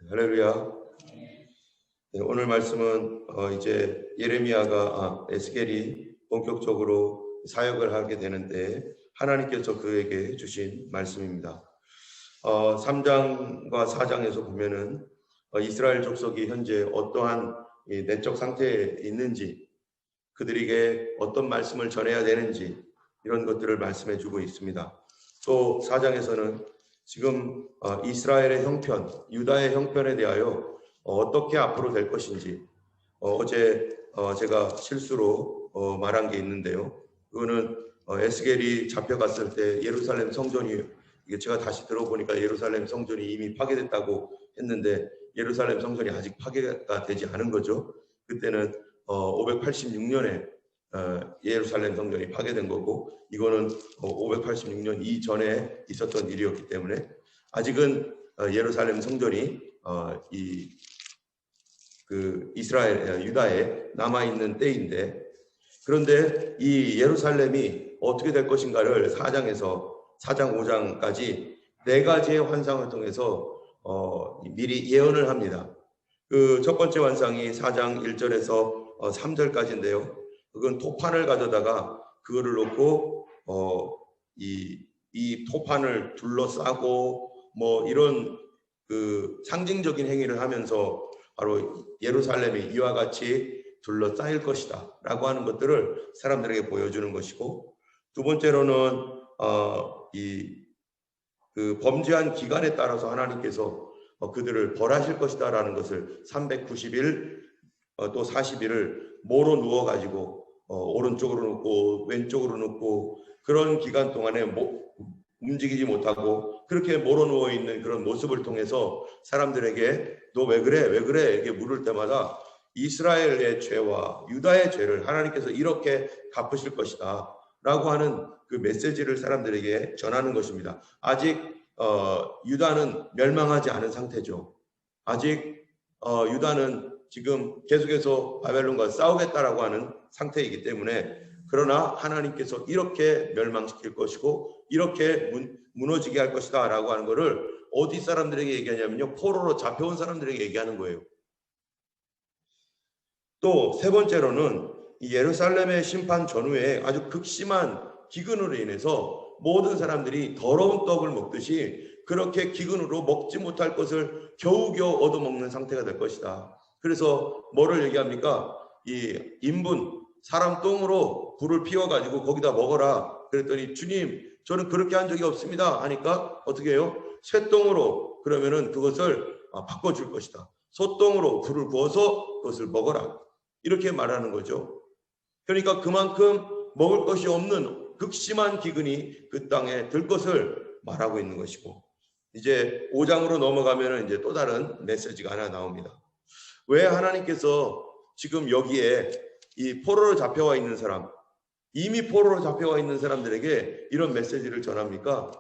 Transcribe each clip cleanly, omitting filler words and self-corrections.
할렐루야. 네, 오늘 말씀은 이제 예레미야가 에스겔이 본격적으로 사역을 하게 되는데 하나님께서 그에게 주신 말씀입니다. 3장과 4장에서 보면은 이스라엘 족속이 현재 어떠한 내적 상태에 있는지, 그들에게 어떤 말씀을 전해야 되는지 이런 것들을 말씀해 주고 있습니다. 또 4장에서는 지금 이스라엘의 형편, 유다의 형편에 대하여 어떻게 앞으로 될 것인지, 어제 제가 실수로 말한 게 있는데요. 그거는 에스겔이 잡혀갔을 때 예루살렘 성전이, 이게 제가 다시 들어보니까 예루살렘 성전이 이미 파괴됐다고 했는데 예루살렘 성전이 아직 파괴가 되지 않은 거죠. 그때는 586년에 예루살렘 성전이 파괴된 거고, 이거는 586년 이전에 있었던 일이었기 때문에 아직은 예루살렘 성전이 이스라엘 유다에 남아 있는 때인데, 그런데 이 예루살렘이 어떻게 될 것인가를 4장에서 4장 5장까지 네 가지의 환상을 통해서 미리 예언을 합니다. 그 첫 번째 환상이 4장 1절에서 3절까지인데요. 그건 토판을 가져다가 그거를 놓고 이 토판을 둘러싸고 뭐 이런 그 상징적인 행위를 하면서 바로 예루살렘이 이와 같이 둘러싸일 것이다 라고 하는 것들을 사람들에게 보여주는 것이고, 두 번째로는 그 범죄한 기간에 따라서 하나님께서 그들을 벌하실 것이다 라는 것을 390일 또 40일을 모로 누워가지고 오른쪽으로 눕고 왼쪽으로 눕고 그런 기간 동안에 움직이지 못하고 그렇게 모로 누워 있는 그런 모습을 통해서 사람들에게 너 왜 그래? 왜 그래? 이렇게 물을 때마다 이스라엘의 죄와 유다의 죄를 하나님께서 이렇게 갚으실 것이다 라고 하는 그 메시지를 사람들에게 전하는 것입니다. 아직 유다는 멸망하지 않은 상태죠. 아직 유다는 지금 계속해서 바벨론과 싸우겠다라고 하는 상태이기 때문에, 그러나 하나님께서 이렇게 멸망시킬 것이고 이렇게 무너지게 할 것이다 라고 하는 것을 어디 사람들에게 얘기하냐면요, 포로로 잡혀온 사람들에게 얘기하는 거예요. 또 세 번째로는 이 예루살렘의 심판 전후에 아주 극심한 기근으로 인해서 모든 사람들이 더러운 떡을 먹듯이 그렇게 기근으로 먹지 못할 것을 겨우겨우 얻어먹는 상태가 될 것이다. 그래서 뭐를 얘기합니까? 이 인분, 사람 똥으로 불을 피워가지고 거기다 먹어라. 그랬더니 주님, 저는 그렇게 한 적이 없습니다 하니까 어떻게 해요? 쇠똥으로 그러면은 그것을 바꿔줄 것이다. 소똥으로 불을 구워서 그것을 먹어라. 이렇게 말하는 거죠. 그러니까 그만큼 먹을 것이 없는 극심한 기근이 그 땅에 들 것을 말하고 있는 것이고, 이제 5장으로 넘어가면 이제 또 다른 메시지가 하나 나옵니다. 왜 하나님께서 지금 여기에 이 포로로 잡혀와 있는 사람, 이미 포로로 잡혀와 있는 사람들에게 이런 메시지를 전합니까?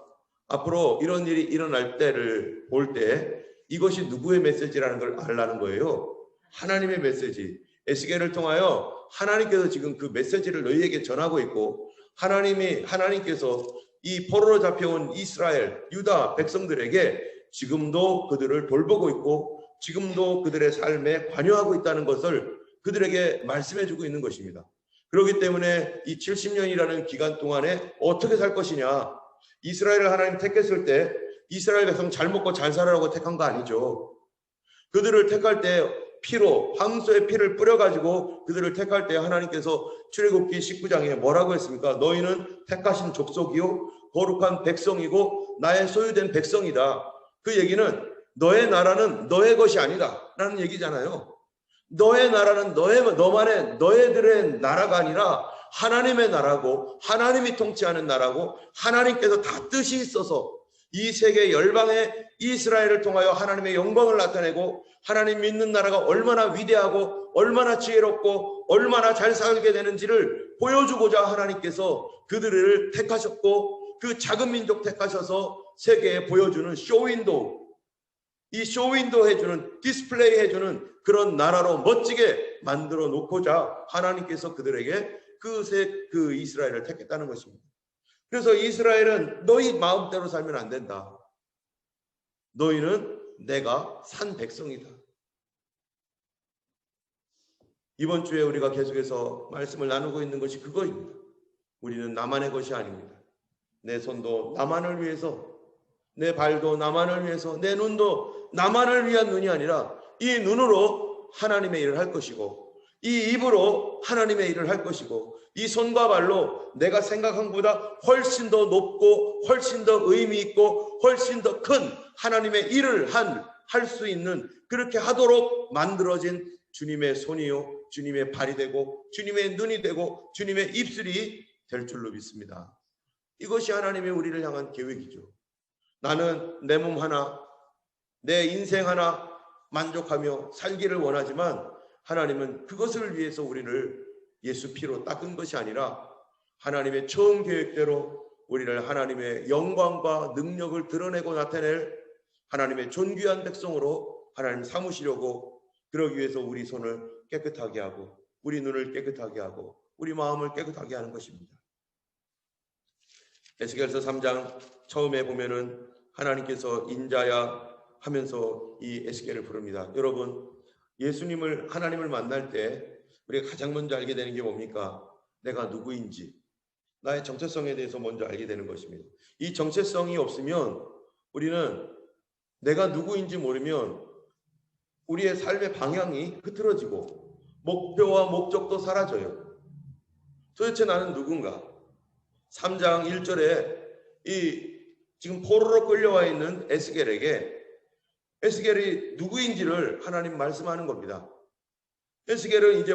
앞으로 이런 일이 일어날 때를 볼 때 이것이 누구의 메시지라는 걸 알라는 거예요. 하나님의 메시지. 에스겔을 통하여 하나님께서 지금 그 메시지를 너희에게 전하고 있고, 하나님께서 이 포로로 잡혀온 이스라엘, 유다 백성들에게 지금도 그들을 돌보고 있고 지금도 그들의 삶에 관여하고 있다는 것을 그들에게 말씀해주고 있는 것입니다. 그렇기 때문에 이 70년이라는 기간 동안에 어떻게 살 것이냐, 이스라엘을 하나님 택했을 때 이스라엘 백성 잘 먹고 잘 살아라고 택한 거 아니죠. 그들을 택할 때 피로, 황소의 피를 뿌려가지고 그들을 택할 때 하나님께서 출애굽기 19장에 뭐라고 했습니까? 너희는 택하신 족속이요 거룩한 백성이고 나의 소유된 백성이다. 그 얘기는 너의 나라는 너의 것이 아니다 라는 얘기잖아요. 너의 나라는 너만의 너희들의 나라가 아니라 하나님의 나라고, 하나님이 통치하는 나라고, 하나님께서 다 뜻이 있어서 이 세계 열방의 이스라엘을 통하여 하나님의 영광을 나타내고 하나님 믿는 나라가 얼마나 위대하고 얼마나 지혜롭고 얼마나 잘 살게 되는지를 보여주고자 하나님께서 그들을 택하셨고, 그 작은 민족 택하셔서 세계에 보여주는 쇼윈도우, 이 쇼윈도우 해주는, 디스플레이 해주는 그런 나라로 멋지게 만들어 놓고자 하나님께서 그들에게 그 이스라엘을 택했다는 것입니다. 그래서 이스라엘은 너희 마음대로 살면 안 된다. 너희는 내가 산 백성이다. 이번 주에 우리가 계속해서 말씀을 나누고 있는 것이 그거입니다. 우리는 나만의 것이 아닙니다. 내 손도 나만을 위해서, 내 발도 나만을 위해서, 내 눈도 나만을 위한 눈이 아니라 이 눈으로 하나님의 일을 할 것이고, 이 입으로 하나님의 일을 할 것이고, 이 손과 발로 내가 생각한 것보다 훨씬 더 높고 훨씬 더 의미 있고 훨씬 더 큰 하나님의 일을 할 수 있는, 그렇게 하도록 만들어진 주님의 손이요, 주님의 발이 되고 주님의 눈이 되고 주님의 입술이 될 줄로 믿습니다. 이것이 하나님의 우리를 향한 계획이죠. 나는 내 몸 하나, 내 인생 하나 만족하며 살기를 원하지만 하나님은 그것을 위해서 우리를 예수 피로 닦은 것이 아니라 하나님의 처음 계획대로 우리를 하나님의 영광과 능력을 드러내고 나타낼 하나님의 존귀한 백성으로 하나님 삼으시려고, 그러기 위해서 우리 손을 깨끗하게 하고 우리 눈을 깨끗하게 하고 우리 마음을 깨끗하게 하는 것입니다. 에스겔서 3장 처음에 보면은 하나님께서 인자야 하면서 이 에스겔을 부릅니다. 여러분, 예수님을, 하나님을 만날 때 우리가 가장 먼저 알게 되는 게 뭡니까? 내가 누구인지, 나의 정체성에 대해서 먼저 알게 되는 것입니다. 이 정체성이 없으면, 우리는 내가 누구인지 모르면 우리의 삶의 방향이 흐트러지고 목표와 목적도 사라져요. 도대체 나는 누군가? 3장 1절에 이 지금 포로로 끌려와 있는 에스겔에게 에스겔이 누구인지를 하나님 말씀하는 겁니다. 에스겔은 이제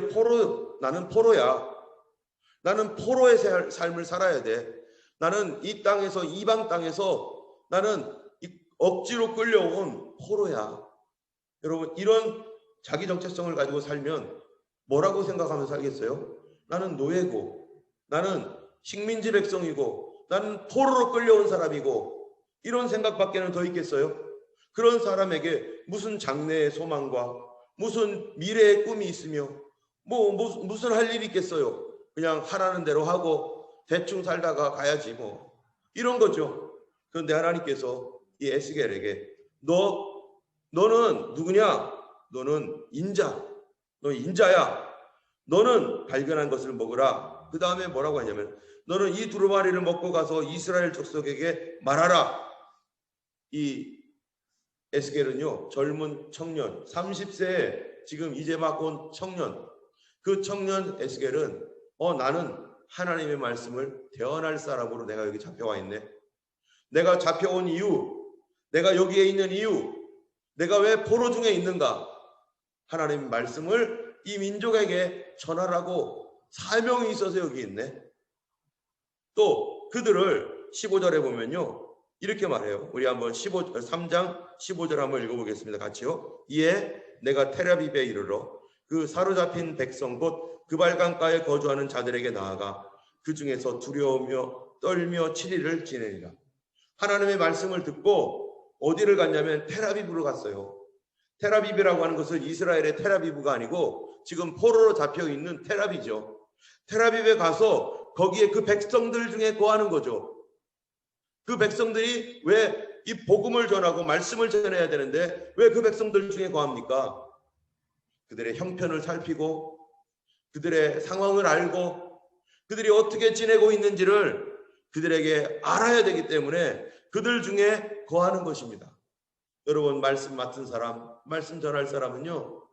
나는 포로야. 나는 포로의 삶을 살아야 돼. 나는 이 땅에서, 이방 땅에서 나는 억지로 끌려온 포로야. 여러분, 이런 자기 정체성을 가지고 살면 뭐라고 생각하면서 살겠어요? 나는 노예고, 나는 식민지 백성이고, 나는 포로로 끌려온 사람이고, 이런 생각밖에는 더 있겠어요? 그런 사람에게 무슨 장래의 소망과 무슨 미래의 꿈이 있으며 무슨 할 일이 있겠어요? 그냥 하라는 대로 하고 대충 살다가 가야지 뭐, 이런 거죠. 그런데 하나님께서 이 에스겔에게 너는 누구냐? 너는 인자. 너 인자야. 너는 발견한 것을 먹으라. 그 다음에 뭐라고 하냐면 너는 이 두루마리를 먹고 가서 이스라엘 족속에게 말하라. 이 에스겔은요, 젊은 청년, 30세에 지금 이제 막 온 청년, 그 청년 에스겔은 나는 하나님의 말씀을 대언할 사람으로 내가 여기 잡혀와 있네. 내가 잡혀온 이유, 내가 여기에 있는 이유, 내가 왜 포로 중에 있는가? 하나님의 말씀을 이 민족에게 전하라고 사명이 있어서 여기 있네. 또 그들을 15절에 보면요, 이렇게 말해요. 우리 한번 3장 15절 한번 읽어보겠습니다. 같이요. 이에 내가 테라비브에 이르러 그 사로잡힌 백성 곧 그 발강가에 거주하는 자들에게 나아가 그 중에서 두려우며 떨며 7일을 지내리라. 하나님의 말씀을 듣고 어디를 갔냐면 테라비브로 갔어요. 테라비브라고 하는 것은 이스라엘의 테라비브가 아니고 지금 포로로 잡혀 있는 테라비죠. 테라비브에 가서 거기에 그 백성들 중에 거하는 거죠. 그 백성들이 왜 이 복음을 전하고 말씀을 전해야 되는데 왜 그 백성들 중에 거합니까? 그들의 형편을 살피고 그들의 상황을 알고 그들이 어떻게 지내고 있는지를 그들에게 알아야 되기 때문에 그들 중에 거하는 것입니다. 여러분, 말씀 맡은 사람, 말씀 전할 사람은요,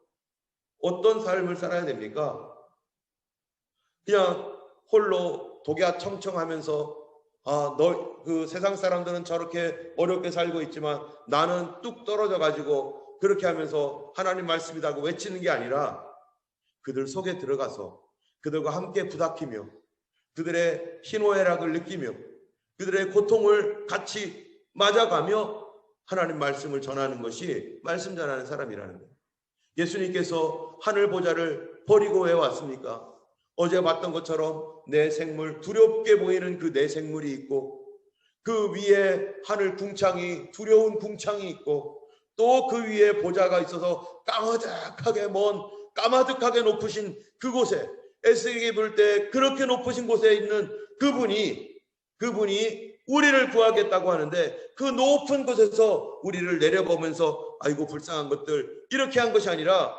어떤 삶을 살아야 됩니까? 그냥 홀로 독야청청하면서 그 세상 사람들은 저렇게 어렵게 살고 있지만 나는 뚝 떨어져 가지고 그렇게 하면서 하나님 말씀이라고 외치는 게 아니라 그들 속에 들어가서 그들과 함께 부닥히며 그들의 희노애락을 느끼며 그들의 고통을 같이 맞아가며 하나님 말씀을 전하는 것이 말씀 전하는 사람이라는 거예요. 예수님께서 하늘 보좌를 버리고 왜 왔습니까? 어제 봤던 것처럼 내 생물, 두렵게 보이는 그 내 생물이 있고 그 위에 하늘 궁창이, 두려운 궁창이 있고 또 그 위에 보좌가 있어서 까마득하게 먼, 까마득하게 높으신 그곳에, 에스겔이 볼 때 그렇게 높으신 곳에 있는 그분이 우리를 구하겠다고 하는데 그 높은 곳에서 우리를 내려보면서 아이고 불쌍한 것들 이렇게 한 것이 아니라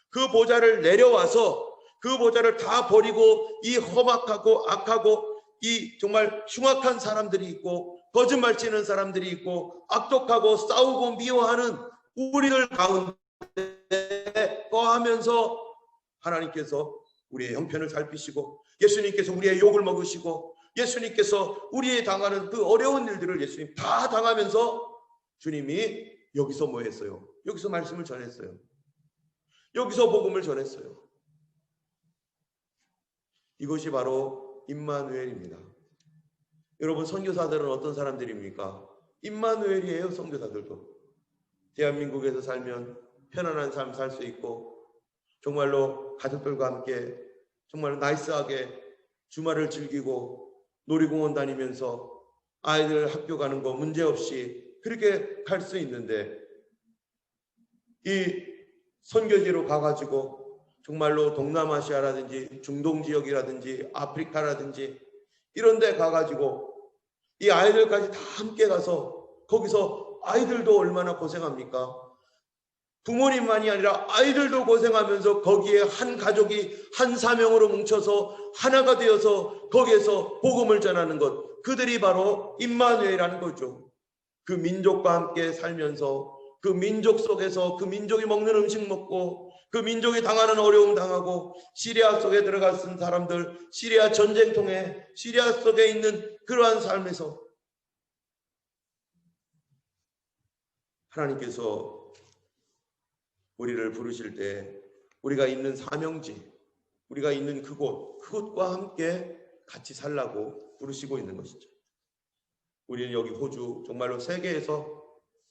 그 보좌를 내려와서 그 보좌를 다 버리고 이 험악하고 악하고 이 정말 흉악한 사람들이 있고 거짓말 치는 사람들이 있고 악독하고 싸우고 미워하는 우리들 가운데 거하면서 하나님께서 우리의 형편을 살피시고 예수님께서 우리의 욕을 먹으시고 예수님께서 우리의 당하는 그 어려운 일들을 예수님 다 당하면서 주님이 여기서 뭐 했어요? 여기서 말씀을 전했어요. 여기서 복음을 전했어요. 이것이 바로 임마누엘입니다. 여러분, 선교사들은 어떤 사람들입니까? 임마누엘이에요. 선교사들도 대한민국에서 살면 편안한 삶 살 수 있고 정말로 가족들과 함께 정말 나이스하게 주말을 즐기고 놀이공원 다니면서 아이들 학교 가는 거 문제없이 그렇게 갈 수 있는데 이 선교지로 가가지고 정말로 동남아시아라든지 중동 지역이라든지 아프리카라든지 이런 데 가가지고 이 아이들까지 다 함께 가서 거기서 아이들도 얼마나 고생합니까? 부모님만이 아니라 아이들도 고생하면서 거기에 한 가족이 한 사명으로 뭉쳐서 하나가 되어서 거기에서 복음을 전하는 것, 그들이 바로 임마누엘이라는 거죠. 그 민족과 함께 살면서 그 민족 속에서 그 민족이 먹는 음식 먹고 그 민족이 당하는 어려움 당하고 시리아 속에 들어갔은 사람들, 시리아 전쟁통에 시리아 속에 있는 그러한 삶에서 하나님께서 우리를 부르실 때 우리가 있는 사명지, 우리가 있는 그곳과 함께 같이 살라고 부르시고 있는 것이죠. 우리는 여기 호주 정말로 세계에서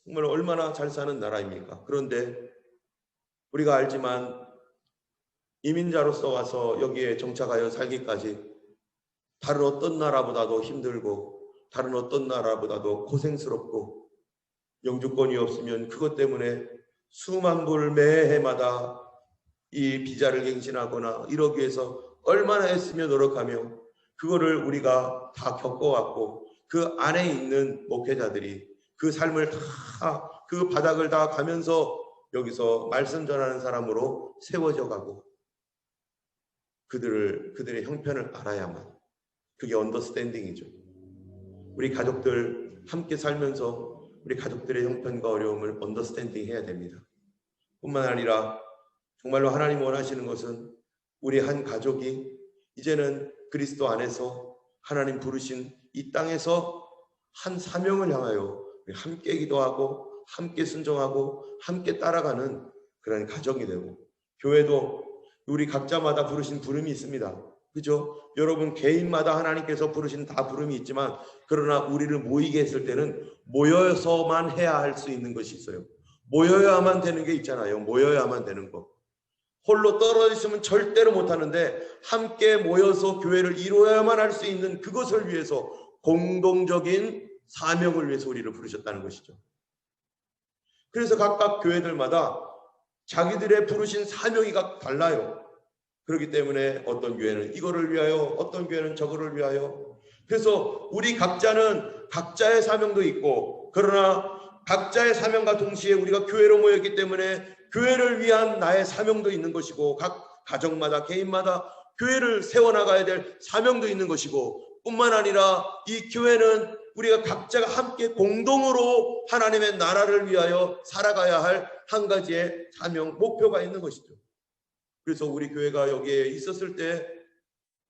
정말 얼마나 잘 사는 나라입니까? 그런데 우리가 알지만 이민자로서 와서 여기에 정착하여 살기까지 다른 어떤 나라보다도 힘들고 다른 어떤 나라보다도 고생스럽고 영주권이 없으면 그것 때문에 수만 불 매해마다 이 비자를 갱신하거나 이러기 위해서 얼마나 애쓰며 노력하며 그거를 우리가 다 겪어왔고 그 안에 있는 목회자들이 그 삶을 다 그 바닥을 다 가면서 여기서 말씀 전하는 사람으로 세워져 가고 그들의 형편을 알아야만 그게 언더스탠딩이죠. 우리 가족들 함께 살면서 우리 가족들의 형편과 어려움을 언더스탠딩 해야 됩니다. 뿐만 아니라 정말로 하나님 원하시는 것은 우리 한 가족이 이제는 그리스도 안에서 하나님 부르신 이 땅에서 한 사명을 향하여 함께 기도하고 함께 순종하고 함께 따라가는 그런 가정이 되고 교회도 우리 각자마다 부르신 부름이 있습니다. 그죠? 여러분 개인마다 하나님께서 부르신 다 부름이 있지만 그러나 우리를 모이게 했을 때는 모여서만 해야 할 수 있는 것이 있어요. 모여야만 되는 게 있잖아요. 모여야만 되는 거. 홀로 떨어져 있으면 절대로 못하는데 함께 모여서 교회를 이루어야만 할 수 있는 그것을 위해서 공동적인 사명을 위해서 우리를 부르셨다는 것이죠. 그래서 각각 교회들마다 자기들의 부르신 사명이 달라요. 그렇기 때문에 어떤 교회는 이거를 위하여 어떤 교회는 저거를 위하여 그래서 우리 각자는 각자의 사명도 있고 그러나 각자의 사명과 동시에 우리가 교회로 모였기 때문에 교회를 위한 나의 사명도 있는 것이고 각 가정마다 개인마다 교회를 세워나가야 될 사명도 있는 것이고 뿐만 아니라 이 교회는 우리가 각자가 함께 공동으로 하나님의 나라를 위하여 살아가야 할 한 가지의 사명, 목표가 있는 것이죠. 그래서 우리 교회가 여기에 있었을 때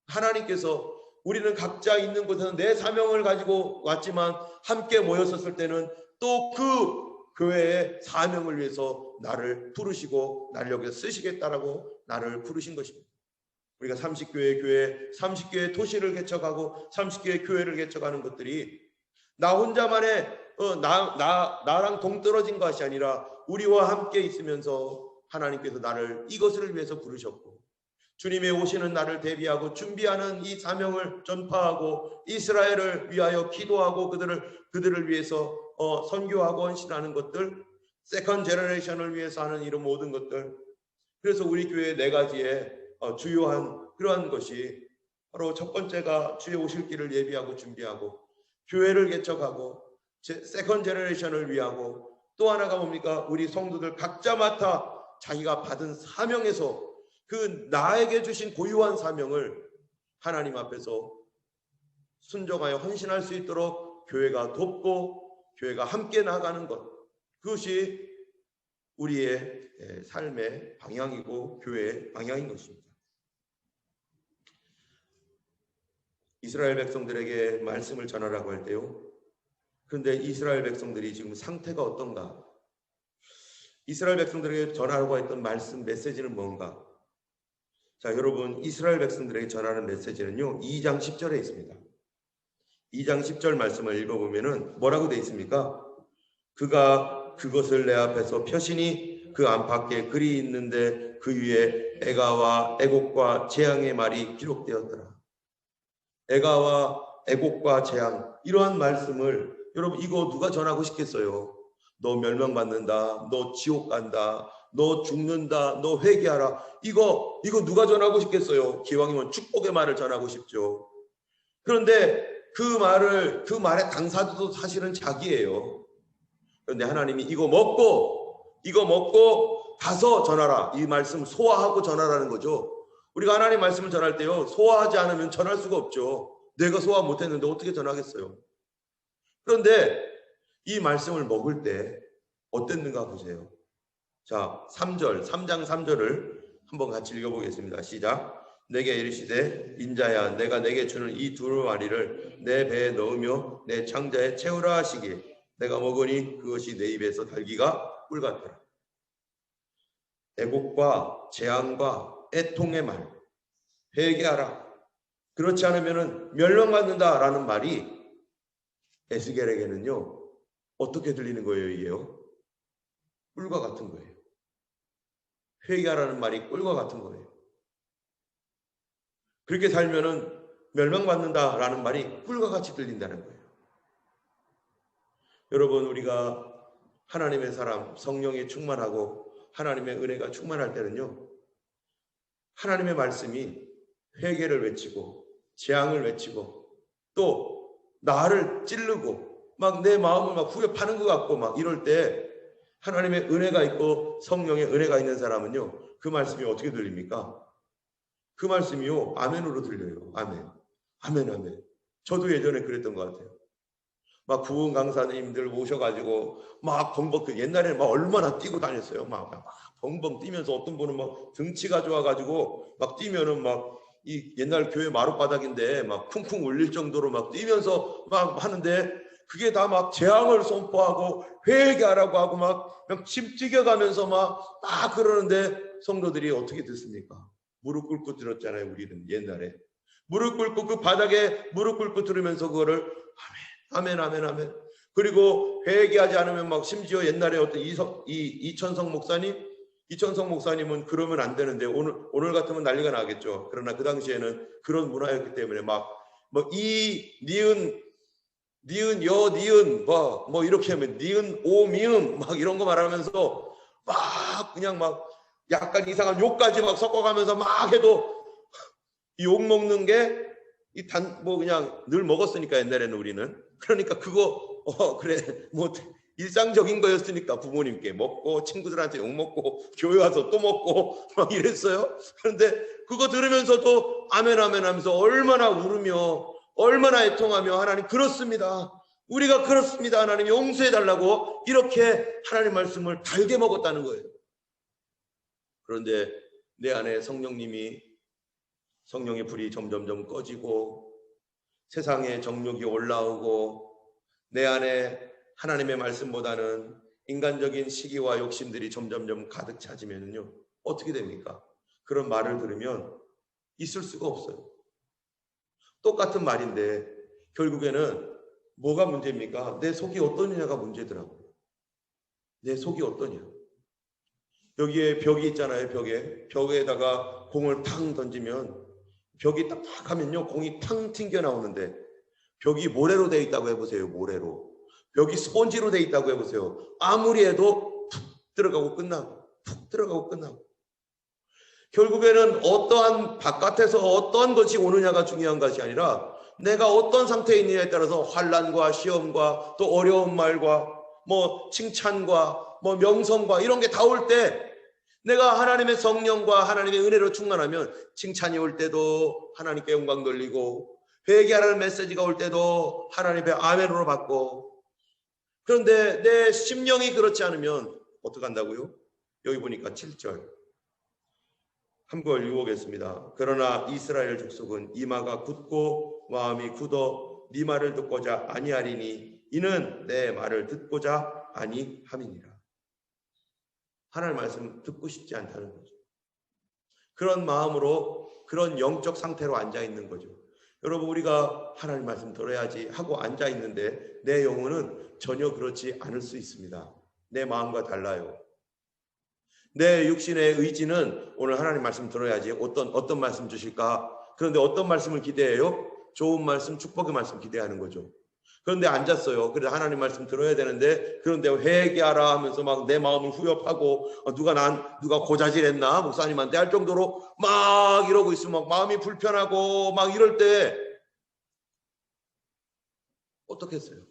하나님께서 우리는 각자 있는 곳에서 내 사명을 가지고 왔지만 함께 모였었을 때는 또 그 교회의 사명을 위해서 나를 부르시고 나를 여기서 쓰시겠다라고 나를 부르신 것입니다. 우리가 30교회 교회, 30교회 도시를 개척하고 30교회 교회를 개척하는 것들이 나 혼자만의 나랑 동떨어진 것이 아니라 우리와 함께 있으면서 하나님께서 나를 이것을 위해서 부르셨고 주님의 오시는 날을 대비하고 준비하는 이 사명을 전파하고 이스라엘을 위하여 기도하고 그들을 위해서 선교하고 헌신하는 것들, 세컨 제너레이션을 위해서 하는 이런 모든 것들. 그래서 우리 교회 네 가지의 주요한 그러한 것이 바로 첫 번째가 주의 오실 길을 예비하고 준비하고 교회를 개척하고 세컨 제너레이션을 위하고 또 하나가 뭡니까? 우리 성도들 각자 맡아 자기가 받은 사명에서 그 나에게 주신 고유한 사명을 하나님 앞에서 순종하여 헌신할 수 있도록 교회가 돕고 교회가 함께 나가는 것, 그것이 우리의 삶의 방향이고 교회의 방향인 것입니다. 이스라엘 백성들에게 말씀을 전하라고 할 때요, 그런데 이스라엘 백성들이 지금 상태가 어떤가? 이스라엘 백성들에게 전하라고 했던 말씀 메시지는 뭔가? 자, 여러분, 이스라엘 백성들에게 전하는 메시지는요 2장 10절에 있습니다. 2장 10절 말씀을 읽어보면은 뭐라고 되어 있습니까? 그가 그것을 내 앞에서 펴시니 그 안팎에 글이 있는데 그 위에 애가와 애곡과 재앙의 말이 기록되었더라. 애가와 애곡과 재앙, 이러한 말씀을 여러분, 이거 누가 전하고 싶겠어요? 너 멸망받는다, 너 지옥 간다, 너 죽는다, 너 회개하라. 이거 누가 전하고 싶겠어요? 기왕이면 축복의 말을 전하고 싶죠. 그런데 그 말의 당사자도 사실은 자기예요. 그런데 하나님이 이거 먹고 가서 전하라. 이 말씀 소화하고 전하라는 거죠. 우리가 하나님 말씀을 전할 때요, 소화하지 않으면 전할 수가 없죠. 내가 소화 못했는데 어떻게 전하겠어요? 그런데 이 말씀을 먹을 때 어땠는가 보세요. 자, 3장 3절을 한번 같이 읽어보겠습니다. 시작. 내게 이르시되 인자야, 내가 내게 주는 이 두루마리를 내 배에 넣으며 내 창자에 채우라 하시기에 내가 먹으니 그것이 내 입에서 달기가 꿀 같더라. 애곡과 재앙과 애통의 말, 회개하라, 그렇지 않으면 멸망받는다라는 말이 에스겔에게는요 어떻게 들리는 거예요? 이게요, 꿀과 같은 거예요. 회개하라는 말이 꿀과 같은 거예요. 그렇게 살면은 멸망받는다라는 말이 꿀과 같이 들린다는 거예요. 여러분, 우리가 하나님의 사람, 성령이 충만하고 하나님의 은혜가 충만할 때는요, 하나님의 말씀이 회개를 외치고 재앙을 외치고 또 나를 찌르고 막 내 마음을 막 후벼 파는 것 같고 막 이럴 때 하나님의 은혜가 있고 성령의 은혜가 있는 사람은요, 그 말씀이 어떻게 들립니까? 그 말씀이요 아멘으로 들려요. 아멘, 아멘, 아멘. 저도 예전에 그랬던 것 같아요. 막 부흥 강사님들 모셔가지고 막 벙벙, 옛날에는 막 얼마나 뛰고 다녔어요. 막 벙벙 뛰면서 어떤 분은 막 등치가 좋아가지고 막 뛰면은 막 이 옛날 교회 마룻바닥인데 막 쿵쿵 울릴 정도로 막 뛰면서 막 하는데, 그게 다 막 재앙을 선포하고 회개하라고 하고 막 그냥 침 튀겨가면서 막 그러는데 성도들이 어떻게 듣습니까? 무릎 꿇고 들었잖아요. 우리는 옛날에 무릎 꿇고 그 바닥에 무릎 꿇고 들으면서 그거를 아멘, 아멘, 아멘, 아멘. 그리고 회개하지 않으면 막 심지어 옛날에 어떤 이천성 목사님은 그러면 안 되는데 오늘 같으면 난리가 나겠죠. 그러나 그 당시에는 그런 문화였기 때문에 막 뭐 니은 여 니은 뭐 이렇게 하면 니은 오 미음 막 이런 거 말하면서 막 그냥 막 약간 이상한 욕까지 막 섞어가면서 막 해도 욕 먹는 게 뭐 그냥 늘 먹었으니까 옛날에는 우리는, 그러니까 그거 그래 뭐 일상적인 거였으니까 부모님께 먹고 친구들한테 욕 먹고 교회 와서 또 먹고 막 이랬어요. 그런데 그거 들으면서도 아멘 아멘 하면서 얼마나 울으며 얼마나 애통하며 하나님 그렇습니다, 우리가 그렇습니다, 하나님 용서해 달라고 이렇게 하나님 말씀을 달게 먹었다는 거예요. 그런데 내 안에 성령의 불이 점점점 꺼지고 세상의 정욕이 올라오고 내 안에 하나님의 말씀보다는 인간적인 시기와 욕심들이 점점점 가득 차지면요 어떻게 됩니까? 그런 말을 들으면 있을 수가 없어요. 똑같은 말인데 결국에는 뭐가 문제입니까? 내 속이 어떠냐가 문제더라고요. 내 속이 어떠냐. 여기에 벽이 있잖아요. 벽에다가 공을 탕 던지면 벽이 딱딱하면요 공이 탕 튕겨 나오는데, 벽이 모래로 되어 있다고 해보세요. 모래로. 벽이 스펀지로 되어 있다고 해보세요. 아무리 해도 푹 들어가고 끝나고. 결국에는 어떠한 바깥에서 어떠한 것이 오느냐가 중요한 것이 아니라 내가 어떤 상태에 있느냐에 따라서 환난과 시험과 또 어려운 말과 뭐 칭찬과 뭐 명성과 이런 게 다 올 때 내가 하나님의 성령과 하나님의 은혜로 충만하면 칭찬이 올 때도 하나님께 영광 돌리고 회개하라는 메시지가 올 때도 하나님의 아멘으로 받고, 그런데 내 심령이 그렇지 않으면 어떻게 한다고요? 여기 보니까 7절 한번 읽어보겠습니다. 그러나 이스라엘 족속은 이마가 굳고 마음이 굳어 네 말을 듣고자 아니하리니 이는 내 말을 듣고자 아니함이니라. 하나님 말씀 듣고 싶지 않다는 거죠. 그런 마음으로 그런 영적 상태로 앉아 있는 거죠. 여러분, 우리가 하나님 말씀 들어야지 하고 앉아 있는데 내 영혼은 전혀 그렇지 않을 수 있습니다. 내 마음과 달라요. 내 육신의 의지는 오늘 하나님 말씀 들어야지 어떤 말씀 주실까? 그런데 어떤 말씀을 기대해요? 좋은 말씀, 축복의 말씀 기대하는 거죠. 그런데 앉았어요. 그래서 하나님 말씀 들어야 되는데, 그런데 회개하라 하면서 막 내 마음을 후협하고 누가 고자질했나 목사님한테 할 정도로 막 이러고 있으면 막 마음이 불편하고 막 이럴 때 어떻겠어요?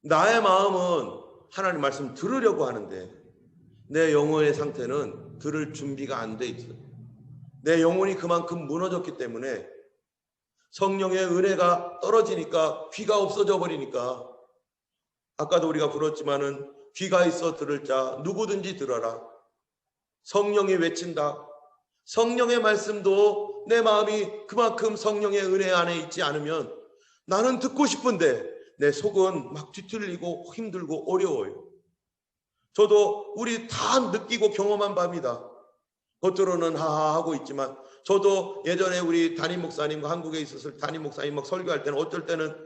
나의 마음은 하나님 말씀 들으려고 하는데 내 영혼의 상태는 들을 준비가 안 돼 있어요. 내 영혼이 그만큼 무너졌기 때문에 성령의 은혜가 떨어지니까 귀가 없어져 버리니까, 아까도 우리가 불었지만은 귀가 있어 들을 자 누구든지 들어라. 성령이 외친다. 성령의 말씀도 내 마음이 그만큼 성령의 은혜 안에 있지 않으면 나는 듣고 싶은데 내 속은 막 뒤틀리고 힘들고 어려워요. 저도 우리 다 느끼고 경험한 바입니다. 겉으로는 하하 하고 있지만 저도 예전에 우리 담임 목사님과 한국에 있었을 담임 목사님 막 설교할 때는 어떨 때는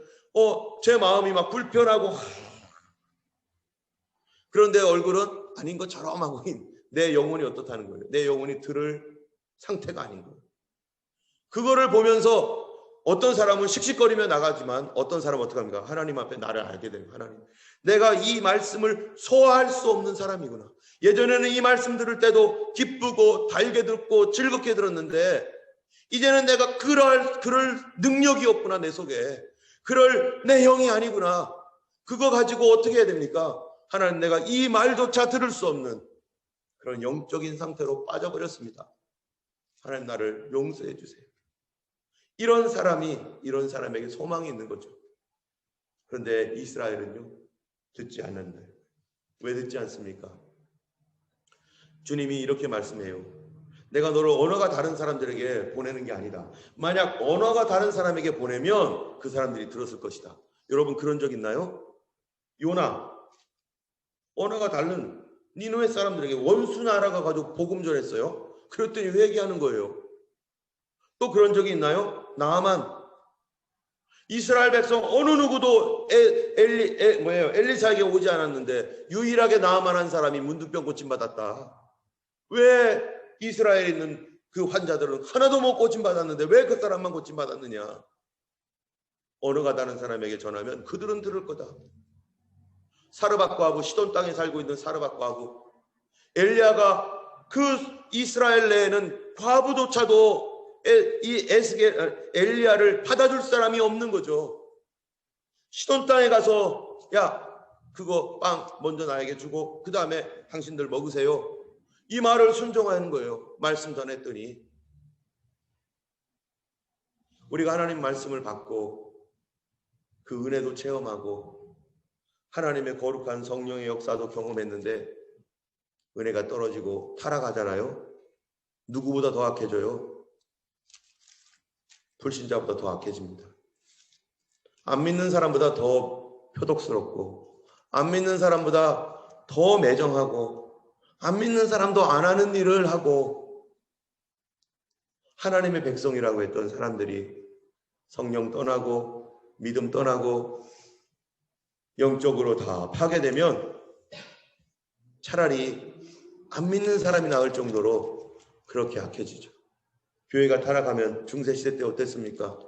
제 마음이 막 불편하고 그런데 얼굴은 아닌 것처럼 하고 내 영혼이 어떻다는 거예요. 내 영혼이 들을 상태가 아닌 거예요. 그거를 보면서 어떤 사람은 씩씩거리며 나가지만 어떤 사람은 어떻게 합니까? 하나님 앞에 나를 알게 되는, 하나님, 내가 이 말씀을 소화할 수 없는 사람이구나. 예전에는 이 말씀 들을 때도 기쁘고 달게 듣고 즐겁게 들었는데 이제는 내가 그럴 능력이 없구나. 내 속에 그럴 내 영이 아니구나. 그거 가지고 어떻게 해야 됩니까? 하나님, 내가 이 말조차 들을 수 없는 그런 영적인 상태로 빠져버렸습니다. 하나님, 나를 용서해 주세요. 이런 사람에게 소망이 있는 거죠. 그런데 이스라엘은요, 듣지 않는다. 왜 듣지 않습니까? 주님이 이렇게 말씀해요. 내가 너를 언어가 다른 사람들에게 보내는 게 아니다. 만약 언어가 다른 사람에게 보내면 그 사람들이 들었을 것이다. 여러분, 그런 적 있나요? 요나, 언어가 다른 니느웨 사람들에게 원수 나라가 가지고 복음 전했어요. 그랬더니 회개하는 거예요. 또 그런 적이 있나요? 나아만. 이스라엘 백성 어느 누구도 엘리사에게 오지 않았는데 유일하게 나아만한 사람이 문둥병 고침 받았다. 왜 이스라엘에 있는 그 환자들은 하나도 못 고침 받았는데 왜 그 사람만 고침 받았느냐? 언어가 다른 사람에게 전하면 그들은 들을 거다. 사르밧과하고 시돈 땅에 살고 있는 사르밧과하고 엘리야가 그 이스라엘 내에는 과부조차도 엘리야를 받아줄 사람이 없는 거죠. 시돈 땅에 가서 야, 그거 빵 먼저 나에게 주고 그 다음에 당신들 먹으세요. 이 말을 순종하는 거예요. 말씀 전했더니. 우리가 하나님 말씀을 받고 그 은혜도 체험하고 하나님의 거룩한 성령의 역사도 경험했는데 은혜가 떨어지고 타락하잖아요. 누구보다 더 악해져요. 불신자보다 더 악해집니다. 안 믿는 사람보다 더 표독스럽고 안 믿는 사람보다 더 매정하고 안 믿는 사람도 안 하는 일을 하고 하나님의 백성이라고 했던 사람들이 성령 떠나고 믿음 떠나고 영적으로 다 파괴되면 차라리 안 믿는 사람이 나을 정도로 그렇게 악해지죠. 교회가 타락하면 중세시대 때 어땠습니까?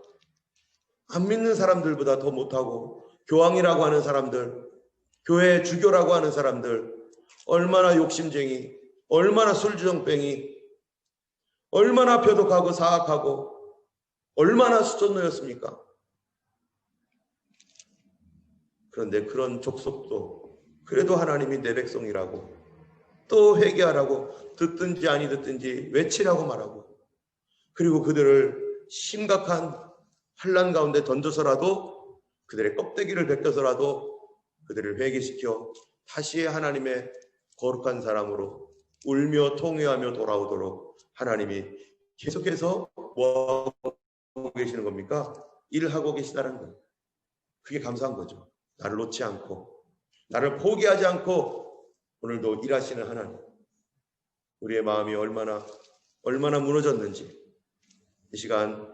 안 믿는 사람들보다 더 못하고 교황이라고 하는 사람들, 교회 주교라고 하는 사람들, 얼마나 욕심쟁이, 얼마나 술주정뱅이, 얼마나 표독하고 사악하고 얼마나 수천노였습니까? 그런데 그런 족속도 그래도 하나님이 내 백성이라고 또 회개하라고 듣든지 아니 듣든지 외치라고 말하고 그리고 그들을 심각한 환난 가운데 던져서라도 그들의 껍데기를 벗겨서라도 그들을 회개시켜 다시 하나님의 거룩한 사람으로 울며 통회하며 돌아오도록 하나님이 계속해서 뭐 하고 계시는 겁니까? 일을 하고 계시다는 거예요. 그게 감사한 거죠. 나를 놓지 않고 나를 포기하지 않고 오늘도 일하시는 하나님. 우리의 마음이 얼마나 무너졌는지 이 시간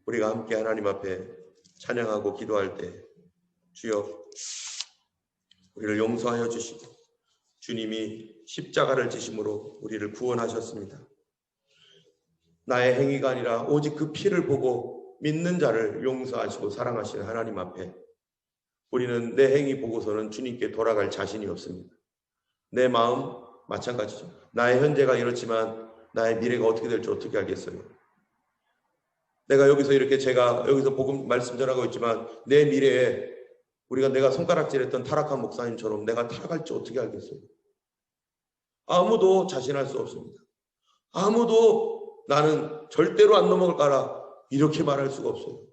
우리가 함께 하나님 앞에 찬양하고 기도할 때 주여 우리를 용서하여 주시고 주님이 십자가를 지심으로 우리를 구원하셨습니다. 나의 행위가 아니라 오직 그 피를 보고 믿는 자를 용서하시고 사랑하시는 하나님 앞에 우리는 내 행위 보고서는 주님께 돌아갈 자신이 없습니다. 내 마음 마찬가지죠. 나의 현재가 이렇지만 나의 미래가 어떻게 될지 어떻게 알겠어요? 내가 여기서 이렇게 제가 여기서 복음 말씀 전하고 있지만 내 미래에 내가 손가락질했던 타락한 목사님처럼 내가 타락할지 어떻게 알겠어요? 아무도 자신할 수 없습니다. 아무도 나는 절대로 안 넘어갈 거라 이렇게 말할 수가 없어요.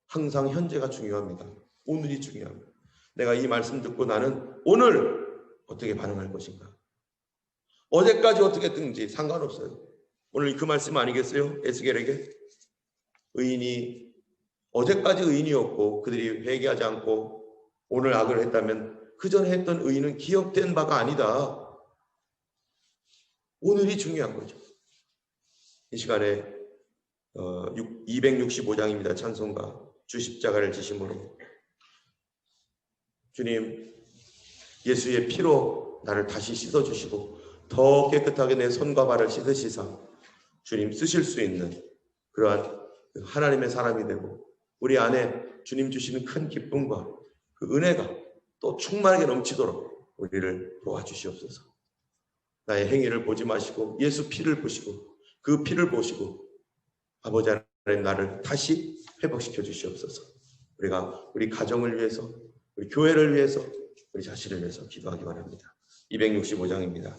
항상 현재가 중요합니다. 오늘이 중요합니다. 내가 이 말씀 듣고 나는 오늘 어떻게 반응할 것인가? 어제까지 어떻게 했든지 상관없어요. 오늘 그 말씀 아니겠어요? 에스겔에게 의인이 어제까지 의인이었고 그들이 회개하지 않고 오늘 악을 했다면 그 전에 했던 의인은 기억된 바가 아니다. 오늘이 중요한 거죠. 이 시간에 265장입니다. 찬송가 주 십자가를 지심으로 주님 예수의 피로 나를 다시 씻어주시고 더 깨끗하게 내 손과 발을 씻으시사 주님 쓰실 수 있는 그러한 하나님의 사람이 되고 우리 안에 주님 주시는 큰 기쁨과 그 은혜가 또 충만하게 넘치도록 우리를 도와주시옵소서. 나의 행위를 보지 마시고 예수 피를 보시고 그 피를 보시고 아버지 하나님 나를 다시 회복시켜 주시옵소서. 우리가 우리 가정을 위해서 우리 교회를 위해서 우리 자신을 위해서 기도하기 바랍니다. 265장입니다.